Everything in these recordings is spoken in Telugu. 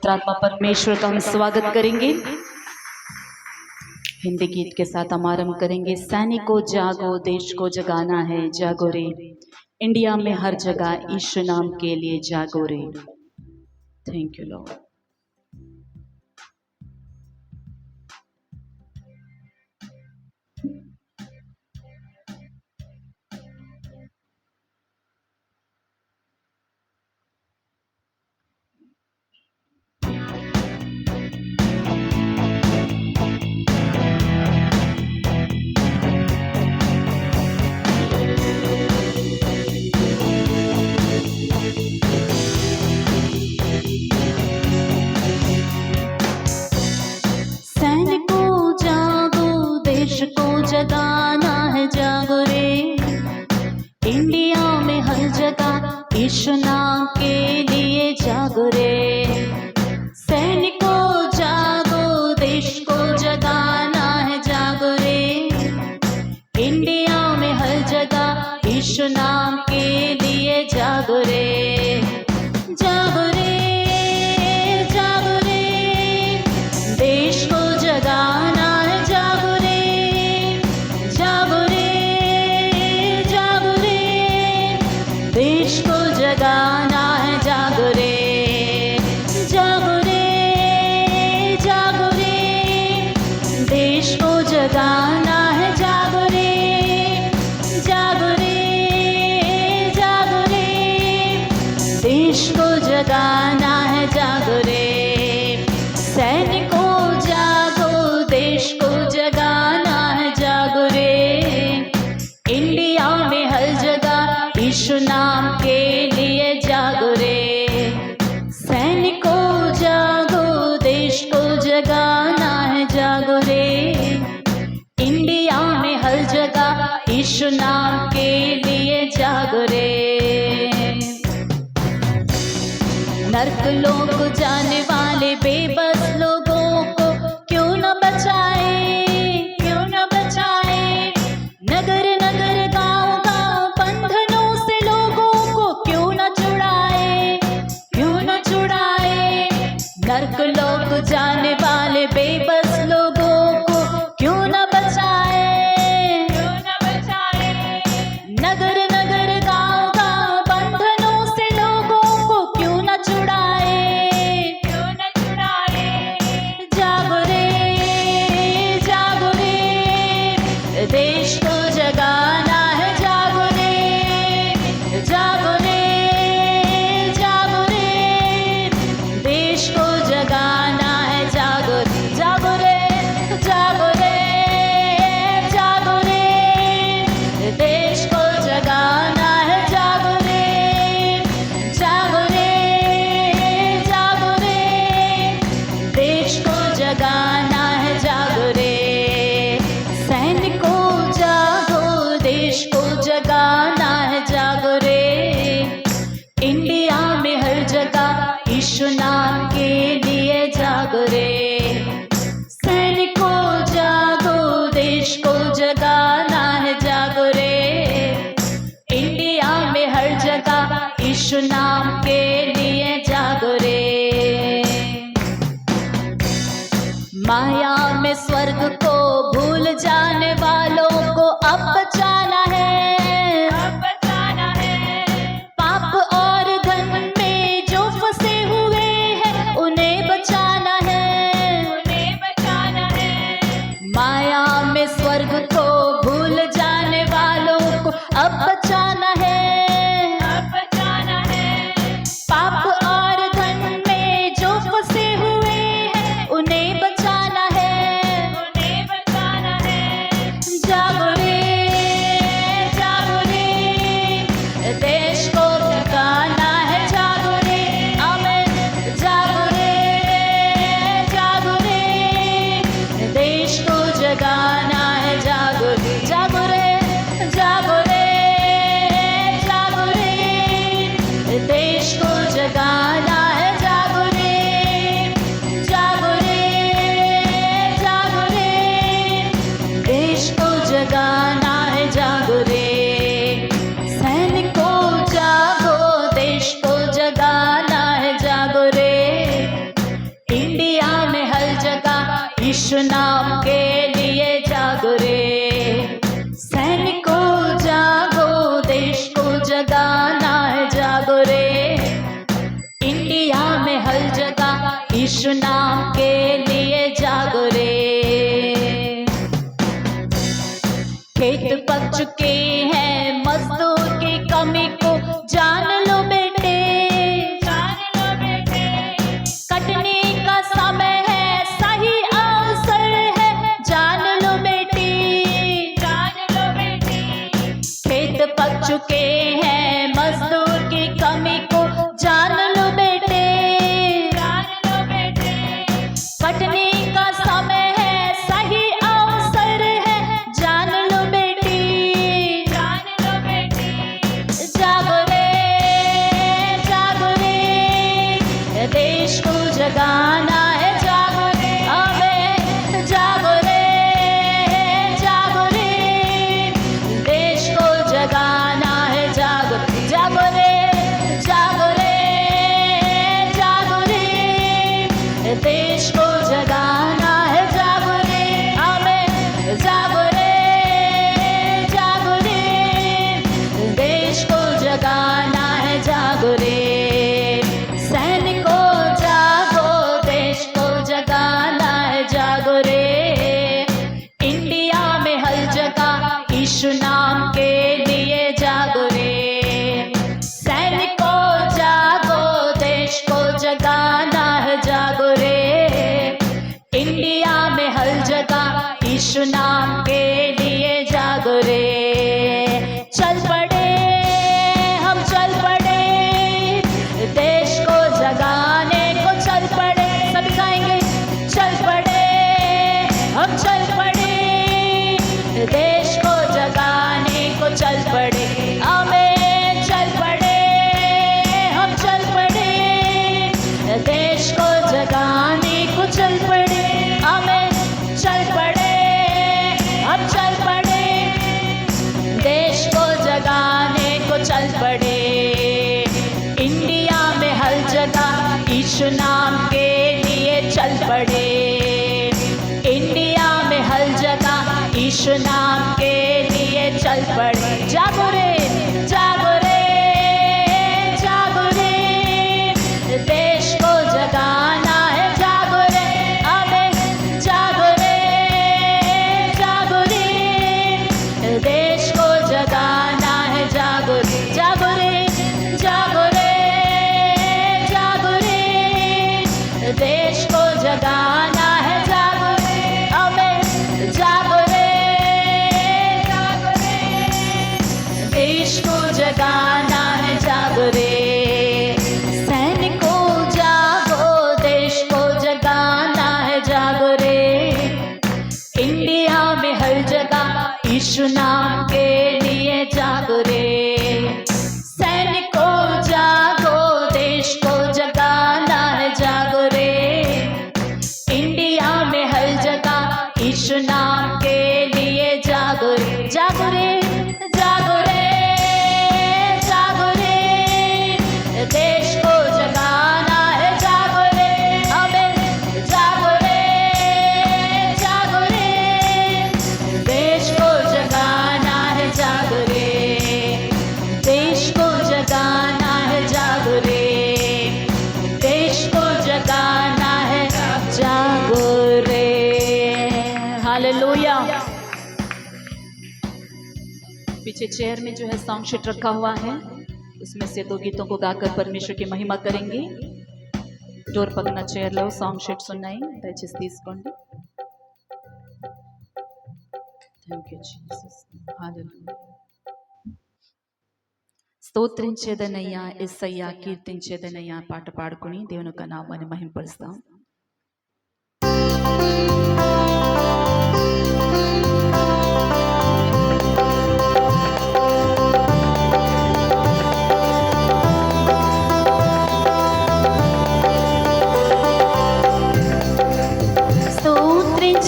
पवित्रात्मा परमेश्वर का हम स्वागत करेंगे। हिंदी गीत के साथ हम आरंभ करेंगे। सैनिकों जागो, देश को जगाना है, जागो रे। इंडिया में हर जगह यीशु नाम के लिए जागो रे। Thank you Lord. जगाना है, जागो रे। इंडिया में हर जगह यीशु नाम के लिए जागो रे। सैनिकों जागो, देश को जगाना है, जागो रे। इंडिया में हर जगह यीशु नाम के लिए जागो रे। जागो रे, जागो रे, देश को जगाना है, जागो रे। जागो रे, जागो रे, देश को जगाना है, जागो रे। जागो रे, जागो रे, देश को जगाना है, जागो रे। जागो रे, जागो रे, देश को जगाना है, जागो रे। सैनिकों जागो, देश को जगाना है, जागो रे। इंडिया में हर जगह यीशु नाम के लिए जागो रे। सैनिकों जागो, देश को जगाना है, जागो रे। इंडिया में हर जगह यीशु नाम के लिए जागो रे। नर्क लोक जाने वाले बेबस लोगों को क्यों न बचाए, क्यों न बचाए। नगर नगर गांव गांव बंधनों से लोगों को क्यों न छुड़ाए, क्यों न छुड़ाए। नर्क लोक जाने वाले बेबस लोगों को क्यों न बचाए, क्यों न बचाए। नगर नगर गांव गांव बंधनों से लोगों को क्यों न छुड़ाए, क्यों न छुड़ाए। जागो रे, जागो रे, देश को जगाना है, जागो रे। जागो रे, जागो रे, देश को जगाना है, जागो। जागो रे, जागो रे, जागो रे, देश को जगाना है, जागो रे। जागो रे, जागो रे, देश को जगाना है, जागो रे। सैनिकों जागो, देश को जगाना है, जागो रे। इंडिया में हर जगह यीशु नाम के लिए जागो रे। सैनिकों जागो, देश को जगाना है, जागो रे। इंडिया में हर जगह यीशु नाम के लिए जागो रे। माया में स्वर्ग को भूल जाने वालों को अब बचाना है, अब बचाना है। पाप और धन में जो फंसे हुए हैं उन्हें बचाना है, उन्हें बचाना है। माया में स्वर्ग को भूल जाने वालों को अब बचाना है, अब बचाना है। पाप और धन में जो फंसे हुए हैं उन्हें बचाना है, उन्हें यीशु नाम के लिए जागो रे। सैनिकों जागो, देश को जगाना है, जागो रे। इंडिया में हर जगह यीशु नाम के लिए जागो रे। खेत पक चुके हैं, मजदूर की कमी को जान लो बेटे, जान लो बेटे। कटने का समय है, सही अवसर है, जान लो बेटी, जान लो बेटी। खेत पक चुके हैं, मजदूर की कमी को जान लो बेटे, जान लो बेटे। कटने का समय है, सही अवसर है, जान लो बेटी, जान लो बेटी। जागो रे, जागो रे, देश को जगाना है, जागो रे। अबे जागो रे, जागो रे, देश को जगाना है, जागो, जागो रे, जागो रे, जागो रे, देश को जगाना है, जागो रे। अबे जागो रे, जागो रे, देश को जगाना है, जागो रे। सैनिकों जागो, देश को जगाना है, जागो रे। इंडिया में हर जगह यीशु नाम के लिए जागो रे। सैनिकों जागो, देश को जगाना है, जागो रे। इंडिया में हर जगह यीशु नाम के लिए जागो रे। चल पड़े, हम चल पड़े, देश को जगाने को चल पड़े। सभी गाएंगे, चल पड़े, हम चल पड़े, देश को जगाने को चल पड़े। हमें चल पड़े, हम चल पड़े, देश को जगाने को चल पड़े। हमें चल पड़े, हम चल पड़े, देश को जगाने को चल पड़े। इंडिया में हर जगह यीशु नाम के लिए चल पड़े। इंडिया में हर जगह यीशु नाम के लिए चल पड़े। जागो रे, जागो रे, जागो रे, देश को जगाना है, जागो रे। हमें जागो रे, जागो रे, देश को जगाना है, जागो रे, जागो रे, जागो रे, जागो रे, देश को जगाना है, जागो रे। हमें जागो रे, जागो रे, देश को जगाना है, जागो रे। सैनिकों जागो, देश को जगाना है, जागो रे। इंडिया में हर जगह यीशु नाम के लिए जागो रे। सैनिकों जागो, देश को जगाना है, जागो रे। इंडिया में हर जगह यीशु नाम के लिए जागो रे। जागो रे, जागो रे, जागो रे, देश को जगाना है, जागो रे। हमें जागो रे, जागो रे, देश को जगाना है, जागो रे। देश को जगाना है, जागो रे। देश को जगाना है, जागो रे। हालेलुया। पीछे चेयर में जो है सॉन्ग शीट रखा हुआ है, उसमें से 2 गीतों को गाकर परमेश्वर की महिमा करेंगे। డోర్ పక్కన చైర్లో సాంగ్ షీట్స్ ఉన్నాయి, దయచేసి తీసుకోండి. Thank you Jesus. హల్లెలూయా. స్తోత్రించేదనయ్యా యేసయ్యా, కీర్తించేదనయ్యా పాట పాడుకొని దేవుని యొక్క నామాన్ని మహింపరుస్తాం.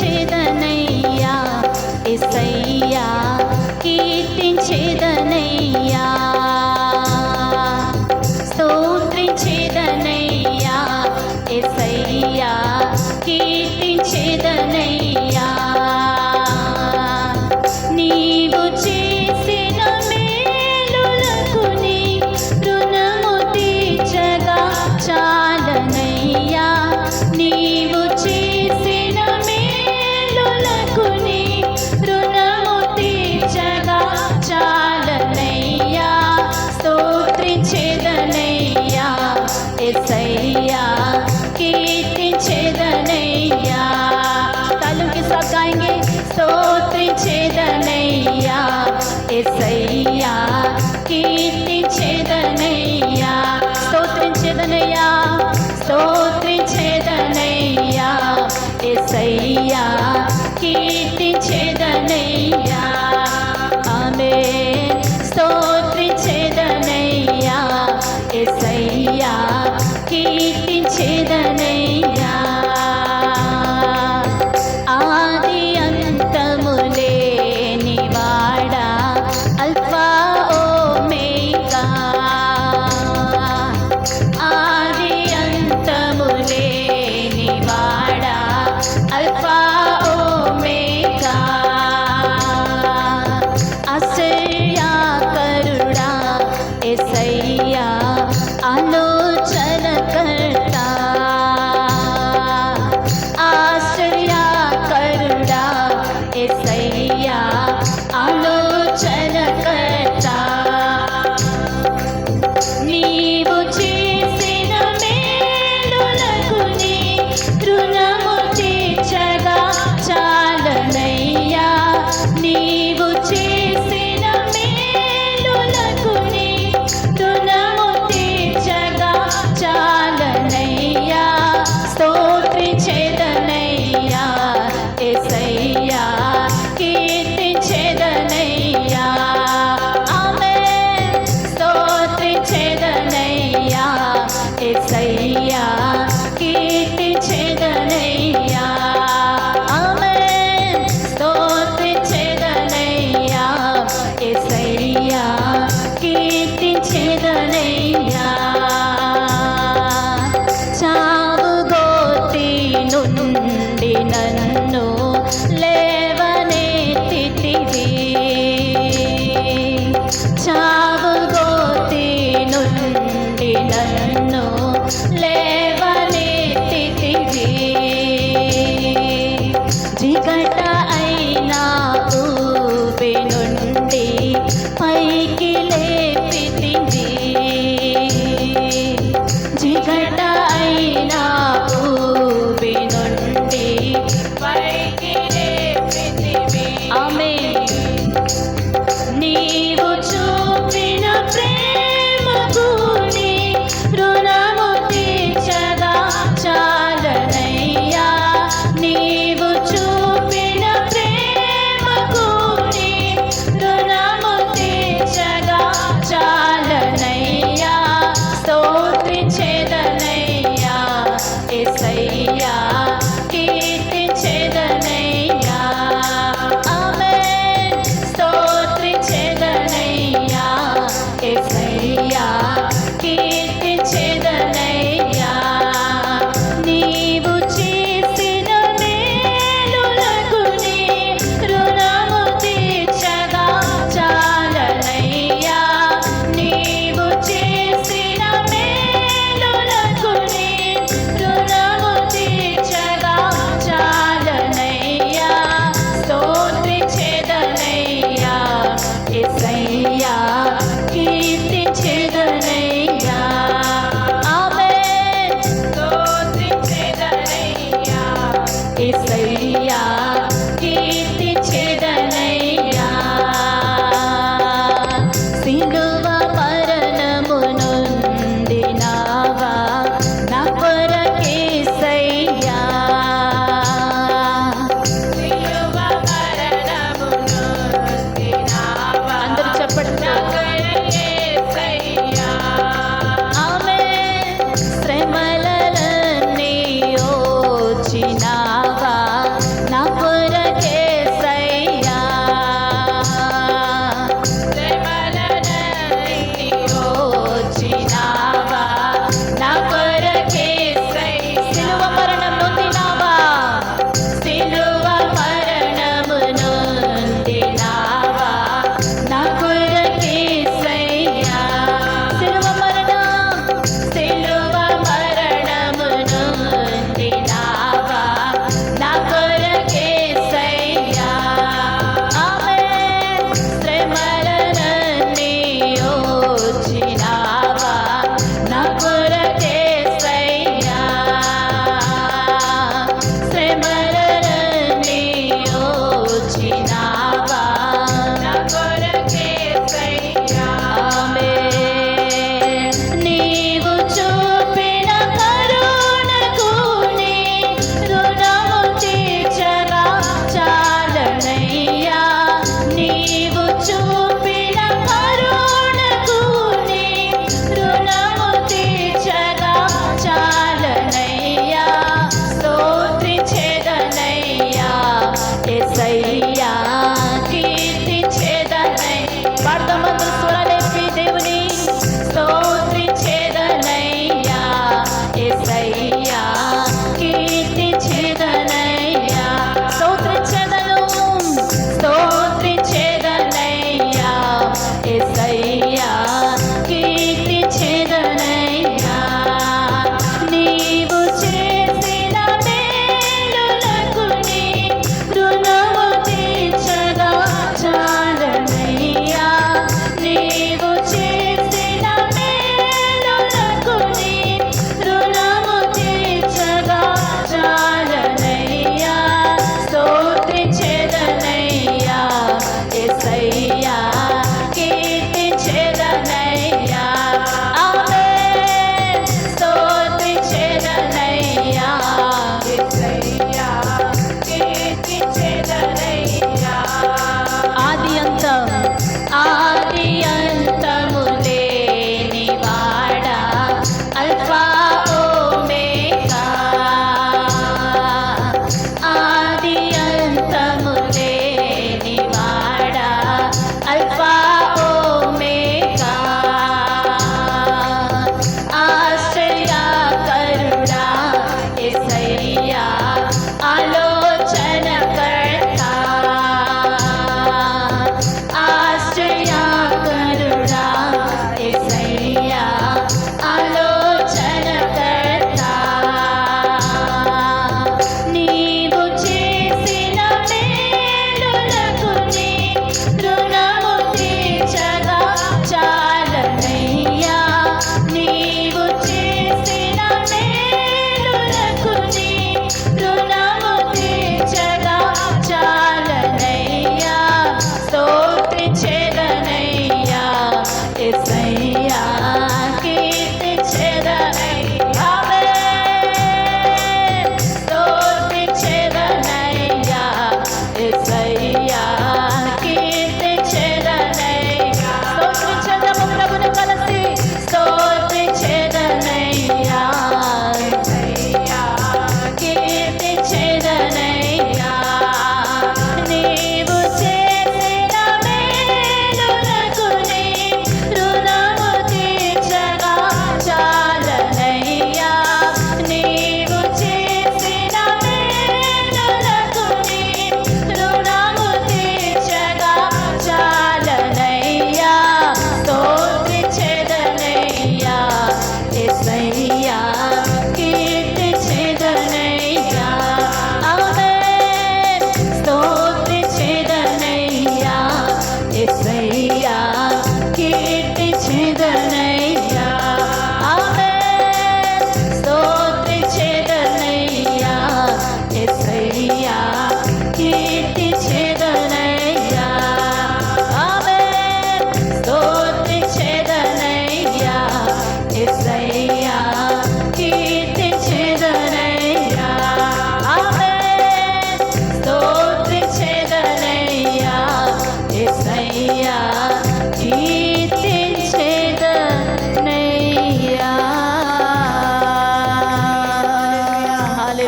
స్తోత్రించేదనయ్యా యేసయ్యా, కీర్తించేదనయ్యా. స్తోత్రించేదనయ్యా యేసయ్యా, కీర్తించెదనయ్యా నీవు చేసిన మేలులకు నీ రుణము తీర్చగా చాలనయ్యా నీవు చేసిన మేలులకు నీ రుణము తీర్చగా చాలనయ్యా స్తోత్రించెదనయ్యా యేసయ్యా कीर्तिंचेदनैया तालू के साथ गाएंगे स्तोत्रिंचेदनैया యేసయ్యా कीर्तिंचेदनैया స్తోత్రించెదనయ్యా స్తోత్రించెదనయ్యా యేసయ్యా కీర్తించెదనయ్యా ఆమేన్ స్తోత్రించెదనయ్యా యేసయ్యా కీర్తించెదనయ్యా ఆది అంతము లేని వాడా అల్ఫా ఓమేగా ఆది అంతము లేని వాడా అల్ఫా ఓమేగా ఆశ్చర్యకరుడా యేసయ్యా ఆలోచనకర్తా ఆశ్చర్యకరుడా యేసయ్యా ఆలోచనకర్తా నీవు చేసిన మేలులకు నీ రుణము తీర్చగా చాలనయ్యా నీవు చేసిన మేలులకు నీ రుణము తీర్చగా చాలనయ్యా స్తోత్రించెదనయ్యా యేసయ్యా కీర్తించెదనయ్యా ఆమేన్ స్తోత్రించెదనయ్యా యేసయ్యా కీర్తించెదనయ్యా ఆమేన్ స్తోత్రించెదనయ్యా యేసయ్యా కీర్తించెదనయ్యా చావు గోతి నుండి నన్ను లేవనెత్తితివి చావు గోతి నుండి నన్ను లేవనెత్తితివి జిగట అయినా ఊపి నుండి పైకి లేపితివి జిగట అయినా ఊపి నుండి పైకి లేపితివి ఆమేన్ నీవు చూపిన ప్రేమకు నీ రుణము తీర్చగా చాలనయ్యా నీవు చూపిన ప్రేమకు నీ రుణము తీర్చగా చాలనయ్యా స్తోత్రించెదనయ్యా యేసయ్యా కీర్తించెదనయ్యా ఆమేన్ స్తోత్రించెదనయ్యా యేసయ్యా కీర్తించెదనయ్యా నీవు చేసిన మేలులకు నీ రుణము తీర్చగా చాలనయ్యా నీవు చేసిన మేలులకు నీ రుణము తీర్చగా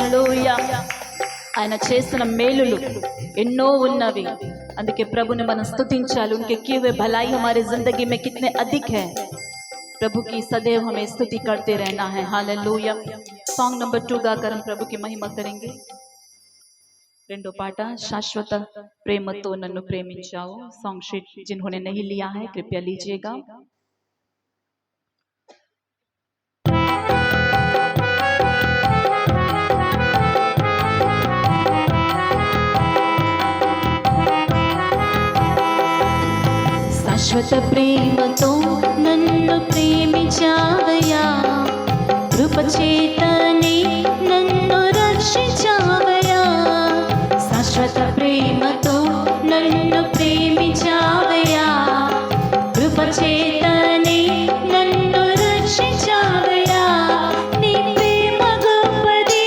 హల్లెలూయా. ఆయన చేసిన మేలులు ఎన్నో ఉన్నవి, అందుకే ప్రభుని మనం స్తుతించాలి. उनके किए हुए भलाई हमारे जिंदगी में कितने अधिक है, प्रभु की सदैव हमें स्तुति करते रहना है. हालेलुया. सॉन्ग नंबर 2 गाकर हम प्रभु की महिमा करेंगे. రెండో పాట శాశ్వత ప్రేమతో నన్ను ప్రేమించావు. सॉन्ग शीट जिन्होंने नहीं लिया है कृपया लीजिएगा. శాశ్వత ప్రేమతో నన్ను ప్రేమించావయ్యా, కృపచేతనే నన్ను రక్షించావయ్యా. శాశ్వత ప్రేమతో నన్ను ప్రేమించావయ్యా, కృపచేతనే నన్ను రక్షించావయ్యా. నీ ప్రేమ గొప్పది,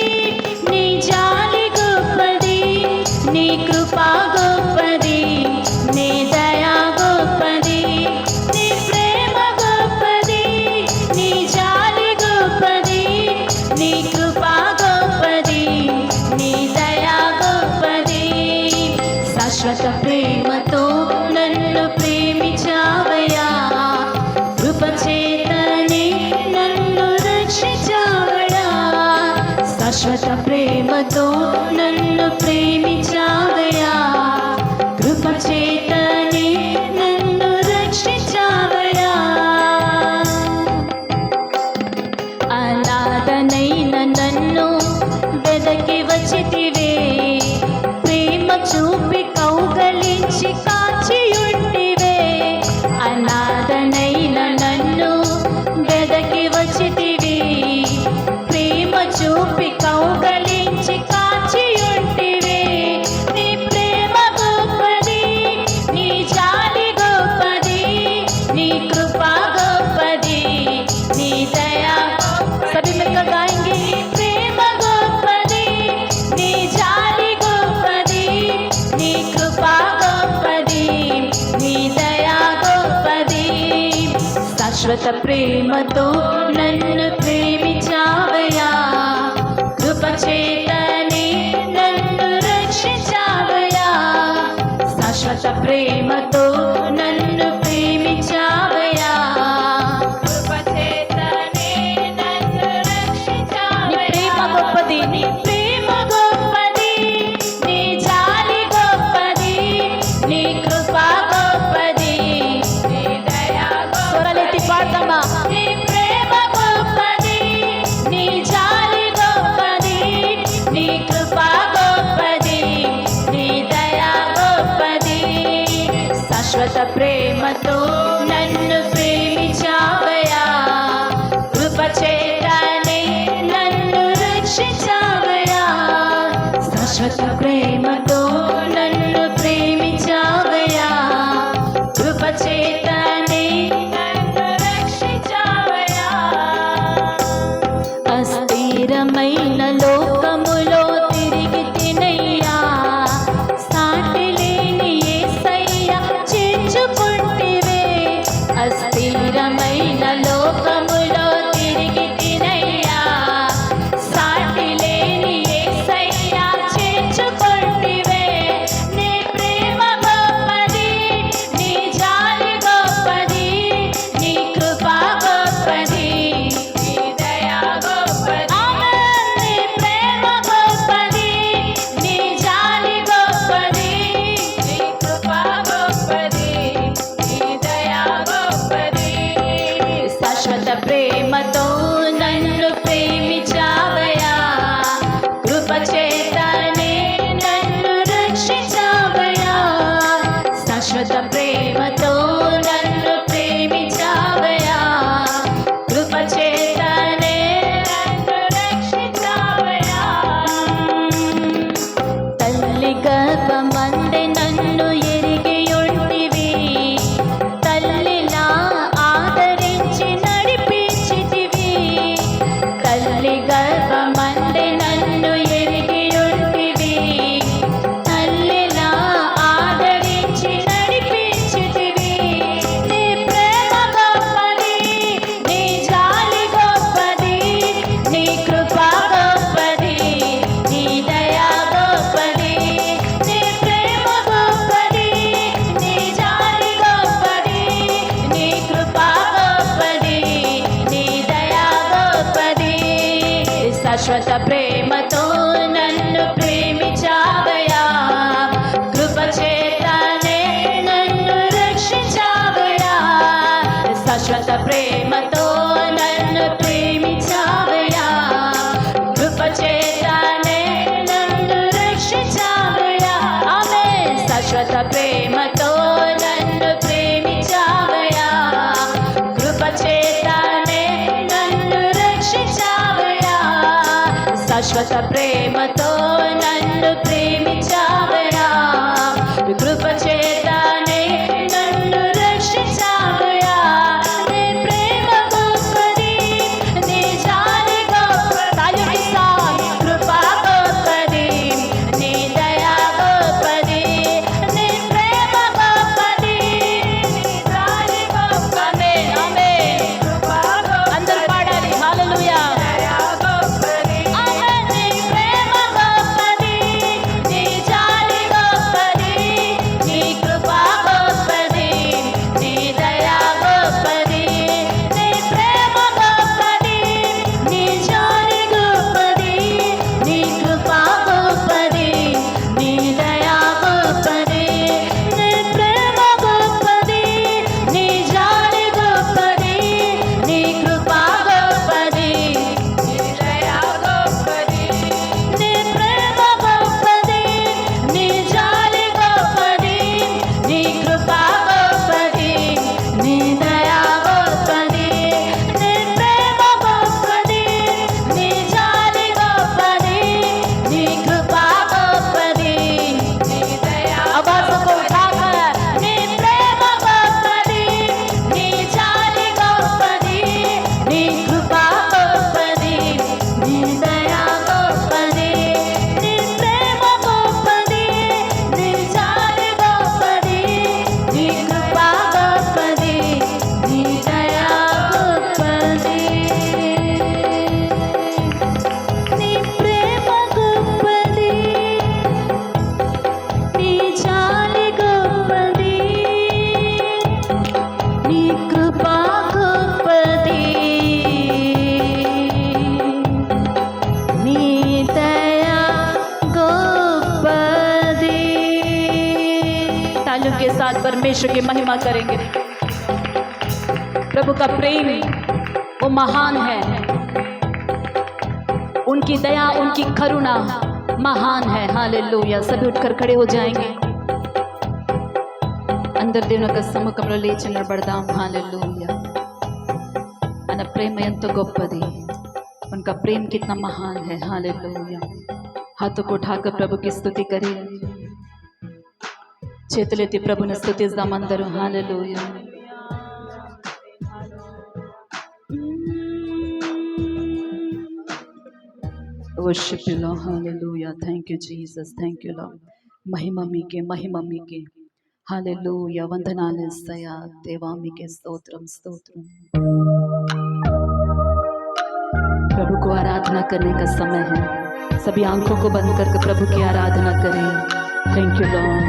నీ జాలి గొప్పది, నీ కృప గొప్పది, నీ దయా గొప్పది. నీ ప్రేమ గొప్పది, నీ జాలి గొప్పది, నీ కృప గొప్పది, నీ దయా గొప్పది. శాశ్వత ప్రేమతో నన్ను ప్రేమించావయ్యా, కృపచేతనే నన్ను రక్షించావయ్యా. శాశ్వత ప్రేమతో నన్ను ప్రేమించావయ్యా, కృపచేతనే నన్ను రక్షించావయ్యా. అనాథనైన నన్ను వెదకి వచ్చితివే, ప్రేమ చూపి కౌగలించి కాచియుంటివే. అనాథనైన నన్ను వెదకి వచ్చితివే, ప్రేమ చూపి కౌగలించి కాచియుంటివే. నీ ప్రేమ గొప్పది, నీ జాలి గొప్పది, నీ కృప గొప్పది, నీ దయా. सभी मिलकर गाएंगे. నీ ప్రేమ గొప్పది, నీ జాలి గొప్పది, నీ కృప గొప్పది, నీ దయా గొప్పది. శాశ్వత ప్రేమతో నన్ను ప్రేమించావయ్యా, కృపచేతనే నన్ను రక్షించావయ్యా. శాశ్వత ప్రేమతో నన్ను ప్రేమించావయ్యా, కృపచేతనే నన్ను రక్షించావయ్యా. నీ ప్రేమ గొప్పది, నీ ప్రేమ గొప్పది, నీ జాలి గొప్పది, నీ కృప గొప్పది, నీ దయా గొప్పది. స్వరాలెత్తి పాడదామా. నీ ప్రేమ గొప్పది, నీ జాలి గొప్పది, నీ కృప గొప్పది, నీ దయా గొప్పది. శాశ్వత ప్రేమతో నన్ను ప్రేమించావయ్యా, కృపచేతనే నన్ను రక్షించావయ్యా. శాశ్వత ప్రేమతో నన్ను ప్రేమించావయ్యా, కృపచేతనే నన్ను రక్షించావయ్యా. అస్థిరమైన లోకములో తిరిగి తినయ్యా, సాటి లేని యేసయ్యా చేర్చుకుంటివే. అస్థిరమైన లోకములో తిరిగి తినయ్యా, సాటి లేని యేసయ్యా చేర్చుకుంటివే. నీ ప్రేమ గొప్పది, నీ జాలి గొప్పది, నీ కృప గొప్పది, నీ దయా గొప్పది. నీ ప్రేమ గొప్పది, శాశ్వత ప్రేమతో నన్ను ప్రేమించావయ్యా కృప చేతనే నన్ను రక్షించావయ్యా శాశ్వత ప్రేమతో నన్ను ప్రేమించావయ్యా కృప చేతనే నన్ను రక్షించావయ్యా ఆమేన్ శాశ్వత ప్రేమతో నన్ను ప్రేమించావయ్యా కృప చేతనే నన్ను రక్షించావయ్యా శాశ్వత ప్రేమతో నన్ను ప్రేమించావయ్యా కృప చేతనే నన్ను రక్షించావయ్యా నీ ప్రేమ గొప్పది నీ జాలి గొప్పది కృప గొప్పది నీ దయ గొప్పది నీ ప్రేమ గొప్పది నీ జాలి గొప్పది ఆమేన్ కృప గొప్పది అందరూ పాడాలి హల్లెలూయా ఆమేన్ నీ ప్రేమ గొప్పది నీ జాలి గొప్పది నీ కృప గొప్పది నీ దయ గొప్పది నీ ప్రేమ గొప్పది నీ జాలి గొప్పది నీ కృప గొప్పది నీ దయ గొప్పది నీ ప్రేమ గొప్పది నీ జాలి గొప్పది నీ కృప గొప్పది నీ దయ గొప్పది నీ ప్రేమ గొప్పది నీ జాలి గొప్పది నీ కృప గొప్పది నీ దయ గొప్పది నీ ప్రేమ గొప్పది నీ జాలి గొప్పది నీ కృప గొప్పది నీ దయ आवाज़ को उठाकर నీ ప్రేమ గొప్పది నీ జాలి గొప్పది నీ కృప గొప్పది నీ దయ గొప్పది నీ ప్రేమ గొప్పది నీ జాలి గొప్పది నీ కృప గొప్పది నీ దయ గొప్పది నీ ప్రేమ గొప్పది నీ జాలి గొప్పది నీ కృప గొప్పది నీ దయ గొప్పది तालियों के साथ परमेश्वर की महिमा करेंगे प्रभु का प्रेम वो महान है उनकी दया उनकी करुणा महान है हालेलुया सभी उठकर खड़े हो जाएंगे अंदर దేవుని యొక్క సముఖంలో లేచి నిలబడదాం हालेलुया మన ప్రేమ ఎంత గొప్పది उनका प्रेम कितना महान है हालेलुया हाथों को उठाकर प्रभु की स्तुति करें చేతులెత్తి ప్రభుని స్తుతిద్దాం అందరూ hallelujah worship you Lord hallelujah thank you Jesus thank you Lord महिमा మీకే हालेलुया వందనాలు యేసయ్యా దేవా మీకే స్తోత్రం प्रभु को आराधना करने का समय है सभी आंखों को बंद करके प्रभु की आराधना करें थैंक यू लॉर्ड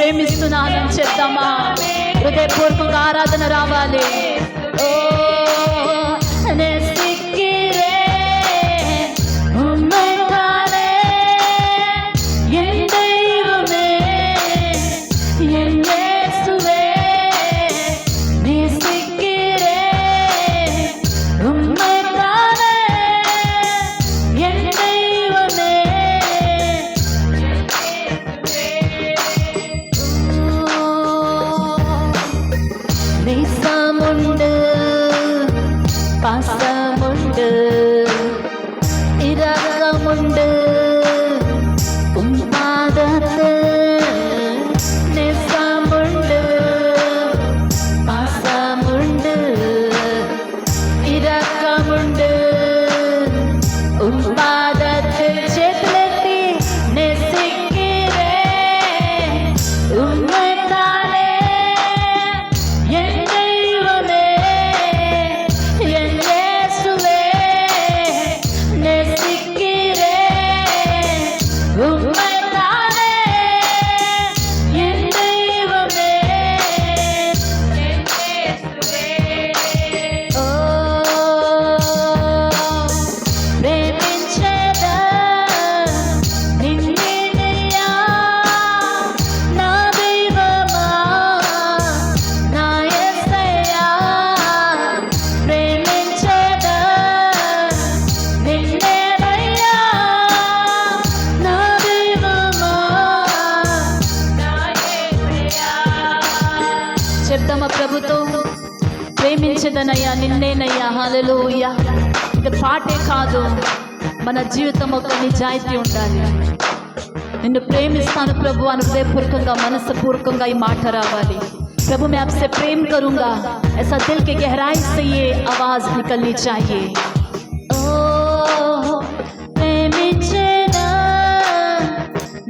ప్రేమిస్తున్నానని చెప్తామా? హృదయపూర్వకంగా ఆరాధన రావాలి. ఓ நேசமுண்டு, பாசமுண்டு, இரக்கமுண்டு உம் பாதத்தில். நேசமுண்டு, பாசமுண்டு, இரக்கமுண்டு உம் பாதத்தில். చేతులెత్తి నేసిక్కిరే ఉమ్మతానే చెప్తామా ప్రభుతో? ప్రేమించదనయ్యా నిన్నేనయ్యా. హల్లెలూయా. ఇది పాటే కాదు, మన జీవితం ఒక నిజాయితీ ఉండాలి. నిన్ను ప్రేమిస్తాను ప్రభు అని హృదయపూర్వకంగా మనస్సుపూర్వకంగా ఈ మాట రావాలి. प्रभु मैं आपसे प्रेम करूंगा, ऐसा दिल के गहराई से ये आवाज निकलनी चाहिए. ओ प्रेमिंचेदा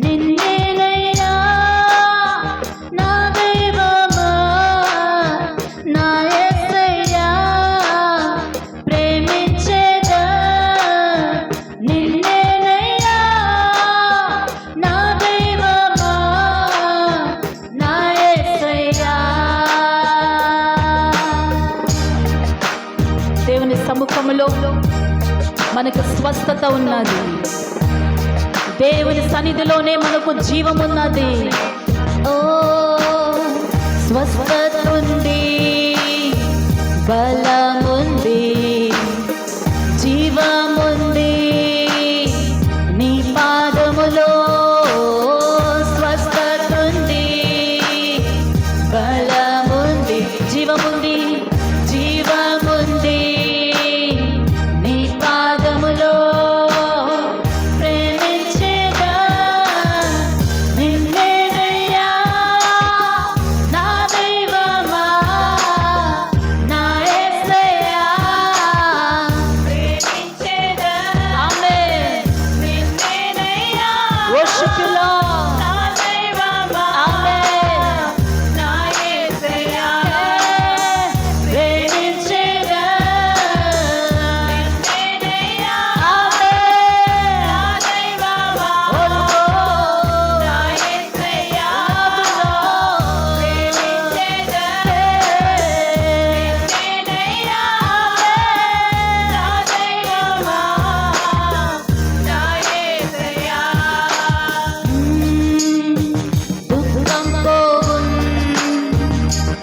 నిన్నేనయ్యా నా దైవమా నా యేసయ్యా. ప్రేమించేదా నిన్నేనయ్యా నా దైవమా నా యేసయ్యా. దేవుని సముఖములో మనకు స్వస్థత ఉన్నది. దేవుని సన్నిధిలోనే మనకు జీవం ఉన్నది. ఓ స్వస్థత ఉంది, బలముంది, జీవముంది నీ పాదములో. స్వస్థత ఉంది, బలముంది, జీవముంది, జీవముంది నీ పాదములో.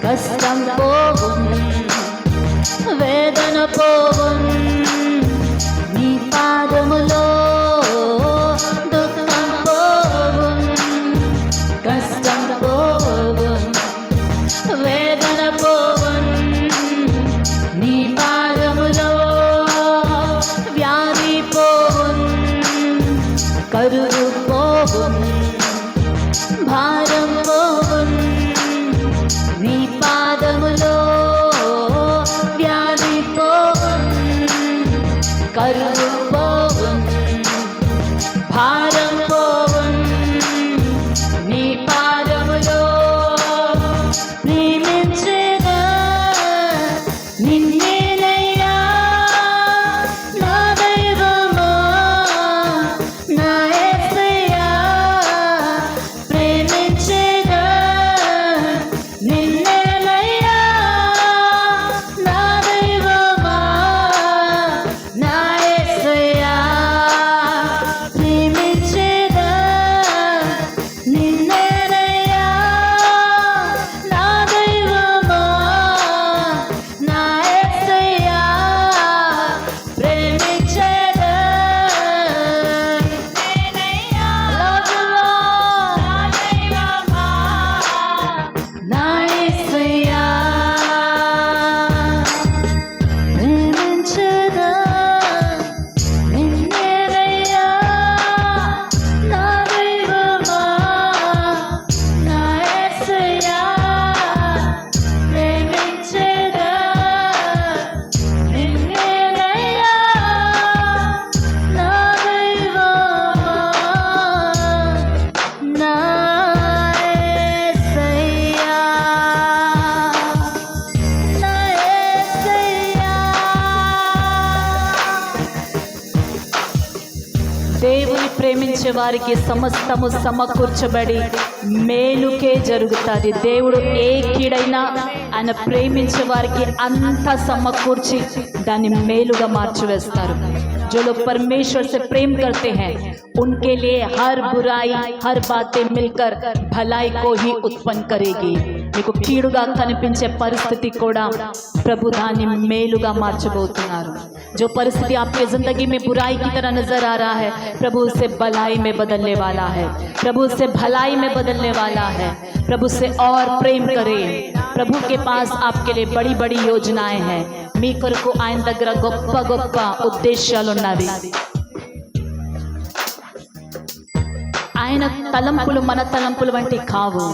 కష్టం పోవుం, వేదన పోవుం నీ పాదములో. దుఃఖం పోవుం, కష్టం పోవుం, వేదన పోవుం నీ పాదములో. వ్యాధి పోవుం, కరువు పోవుం, భారం పోవుం నీ పాదములో. వ్యాధి పోవుం, కరువు పోవుం, భారం పోవుం నీ పాదములో. ప్రేమించేదా నిన్నేనయ్యా నా దైవమా నా యేసయ్యా. ప్రేమించేదా ప్రేమించే వారికి సమస్తము సమకూర్చబడి మేలుకే జరుగుతుంది. దేవుడు ఏ కీడైనా ఆయన ప్రేమించే వారికి అంతా సమకూర్చి దాన్ని మేలుగా మార్చివేస్తారు. जो लोग परमेश्वर से प्रेम करते हैं उनके लिए हर बुराई हर बातें मिलकर भलाई को ही उत्पन्न करेगी. మీకు కీడుగా కనిపించే పరిస్థితి కూడా ప్రభు దాన్ని మేలుగా మార్చబోతున్నారు. जो परिस्थिति आपके जिंदगी में बुराई की तरह नजर आ रहा है, प्रभु उसे भलाई में बदलने वाला है. प्रभु उसे भलाई में बदलने वाला है. प्रभु से और प्रेम करें. प्रभु के पास आपके लिए बड़ी बड़ी योजनाएं हैं. మీ కొరకు ఆయన దగ్గర గొప్ప గొప్ప ఉద్దేశాలు ఉన్నవి. ఆయన తలంపులు మన తలంపులు వంటి కావు.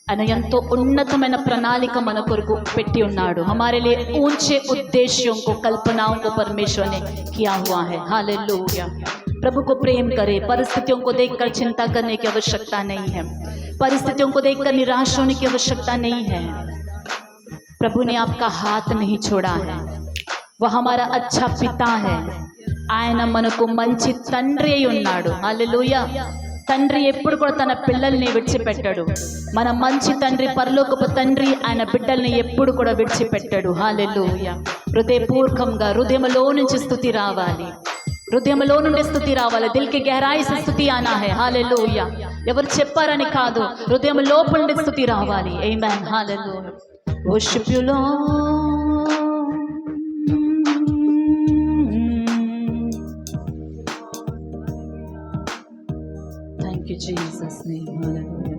ఆయన ఎంతో ఉన్నతమైన ప్రణాళిక మన కొరకు పెట్టి ఉన్నాడు. हमारे लिए ऊंचे उद्देश्यों को कल्पनाओं को परमेश्वर ने किया हुआ है. हालेलुया. प्रभु को प्रेम करें. परिस्थितियों को देखकर चिंता करने की आवश्यकता नहीं है. परिस्थितियों को देखकर निराश होने की आवश्यकता नहीं है. प्रभु ने आपका हाथ नहीं छोड़ा है. वह हमारा अच्छा पिता है. ఆయన మనకు మంచి తండ్రి అయి ఉన్నాడు. హల్లెలూయా. తండ్రి ఎప్పుడు కూడా తన పిల్లల్ని విడిచిపెట్టాడు. మన మంచి తండ్రి పరలోకపు తండ్రి ఆయన బిడ్డల్ని ఎప్పుడు కూడా విడిచిపెట్టాడు. హల్లెలూయా. హృదయపూర్వకంగా హృదయంలో నుంచి స్తుతి రావాలి. హృదయంలో నుండి స్తుతి రావాలి. దిల్ కి గహరాయి से స్తుతి ఆనా है. హల్లెలూయా. ఎవరు చెప్పారని కాదు, హృదయం లోపల నుండి స్తుతి రావాలి. ఆమేన్. హల్లెలూయా. Worship you, Lord. Thank you, Jesus' name. Hallelujah.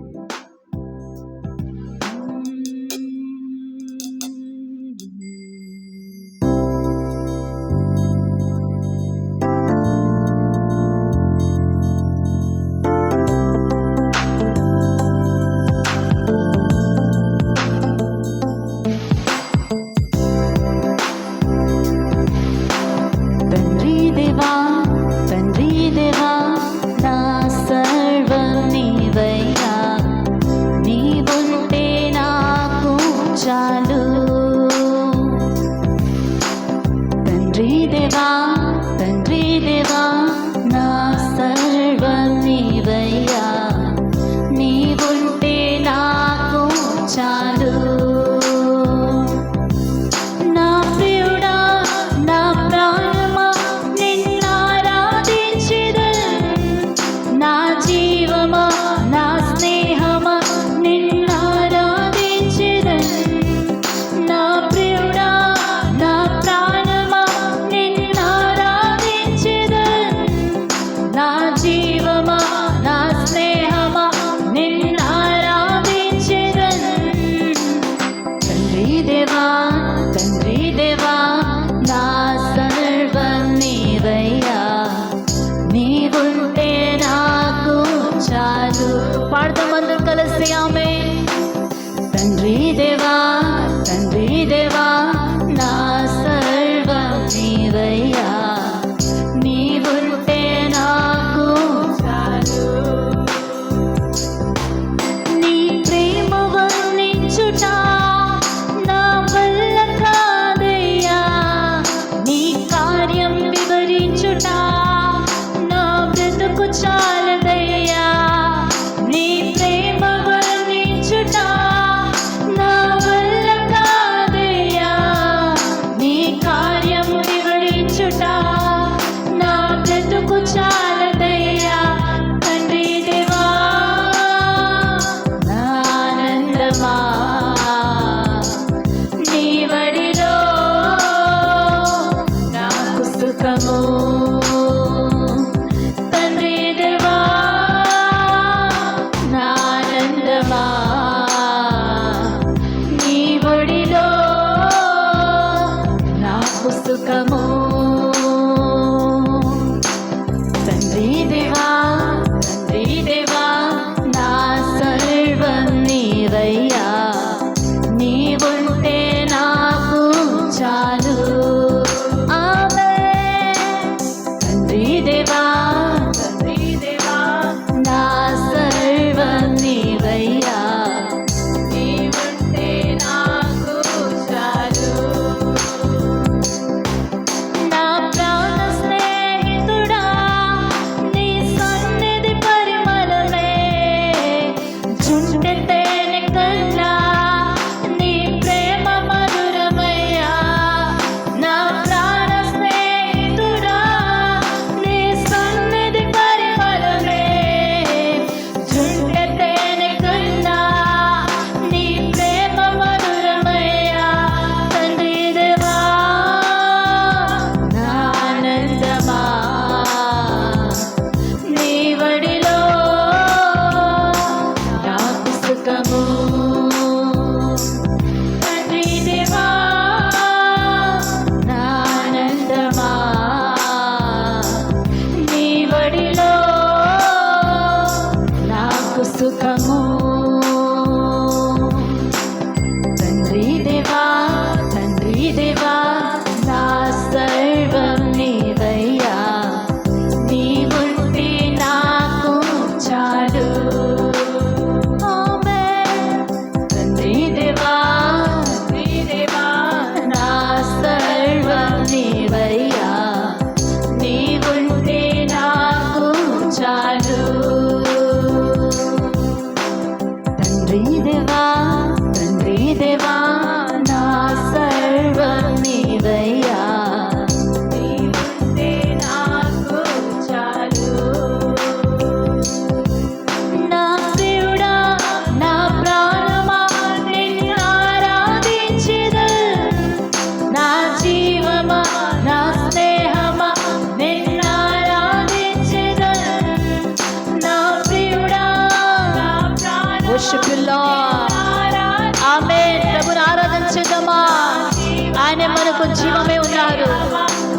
జీవమే ఉన్నారు.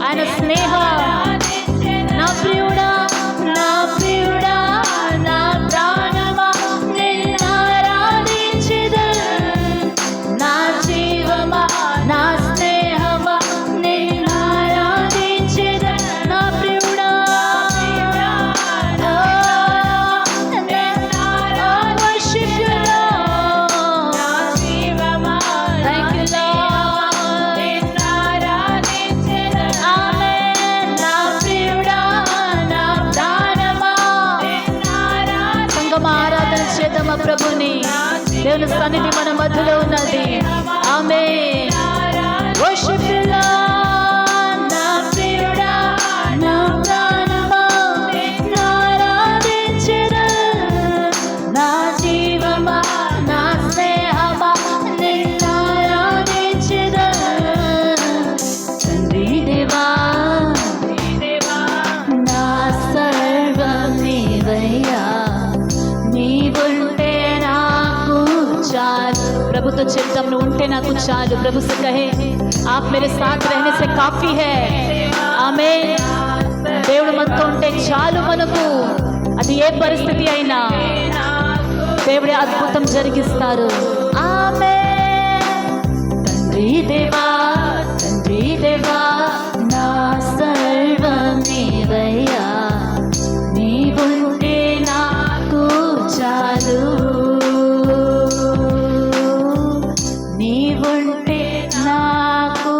ఆయన స్నేహ నా ప్రియుడా, నా ప్రియుడా, నా ప్రాణమా నిన్నారాధించెదను. నా జీవమా, నా స్నేహమా నిన్నారాధించెదను. నా ప్రియుడా, worship you Lord. Thank you Lord. Amen. నా ప్రియుడా, నా ప్రాణమా. సంగమ ఆరాధన చేద్దామా ప్రభుని. దేవుని సన్నిధి మన మధ్యలో ఉన్నది. ఆమేన్. worship you Lord. నా ప్రియుడా, నా ప్రాణమా నిన్నారాధించెదను. నా జీవమా, నా స్నేహమా నిన్నారాధించెదను. తండ్రి దేవా, నా సర్వం నీవయ్యా. నీవుంటే నాకు చాలు. प्रभु तो चिंतन में ఉంటే నాకు చాలు. प्रभु से कहे आप मेरे साथ रहने से काफी है. ఆమేన్. దేవుడు మనతో ఉంటే చాలు మనకు. అది ఏ పరిస్థితి అయినా దేవుడే అద్భుతం జరిగిస్తారు. ఆమేన్. తండ్రి దేవా, తండ్రి దేవా, నా సర్వం నీవయ్యా. నీవుంటే నాకు చాలు. నీవుంటే నాకు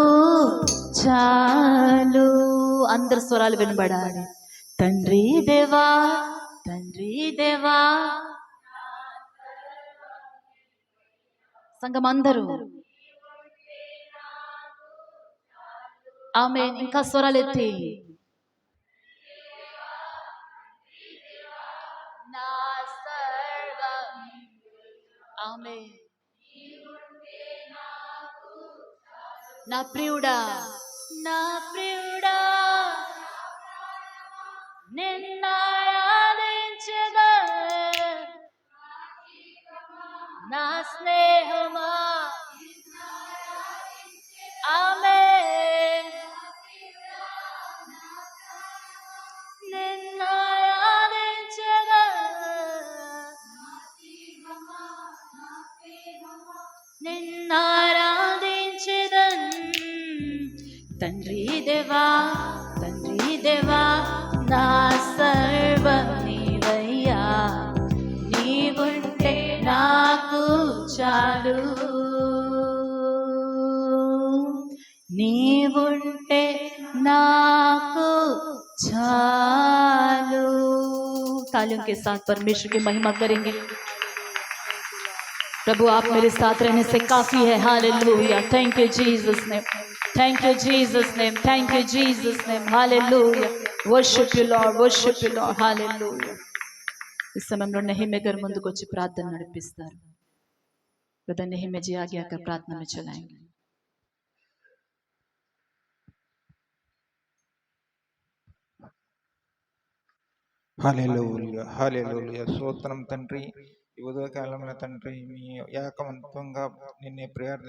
చాలు. అందరు స్వరాలు వినబడాలి. తండ్రి దేవా, తండ్రి దేవా. సంఘం అందరూ ఆమేన్. ఇంకా స్వరాలు ఎత్తి నా సర్వం. ఆమేన్. నా ప్రియుడా, నా ప్రియుడా నిన్నారాధించెదను. నా స్నేహమా. ఆమేన్. నిన్నారాధించెదను. నిన్నారాధించెదను. తండ్రి దేవా, తండ్రి దేవా, నా సర్వం నీవయ్యా. నీవుంటే నాకు చాలు. నీవుంటే నాకు చాలు. तालियों के साथ परमेश्वर की महिमा करेंगे. प्रभु आप मेरे साथ रहने से काफी है. Hallelujah. Thank you Jesus name. Thank you Jesus name. Thank you Jesus name. Hallelujah. Worship you Lord. Worship you Lord. Hallelujah. इस సమయంలో నెహెమ్యా గారు ముందుకు వచ్చి ప్రార్థన నడిపిస్తారు. ब्रदर नेहम्या जी आगे आकर प्रार्थना में चलाएंगे. హల్లెలూయా హల్లెలూయా. స్తోత్రం తండ్రి. ఈ ఉదయకాలంలో తండ్రి మీ ఏకవంతంగా నిన్నే ప్రేయర్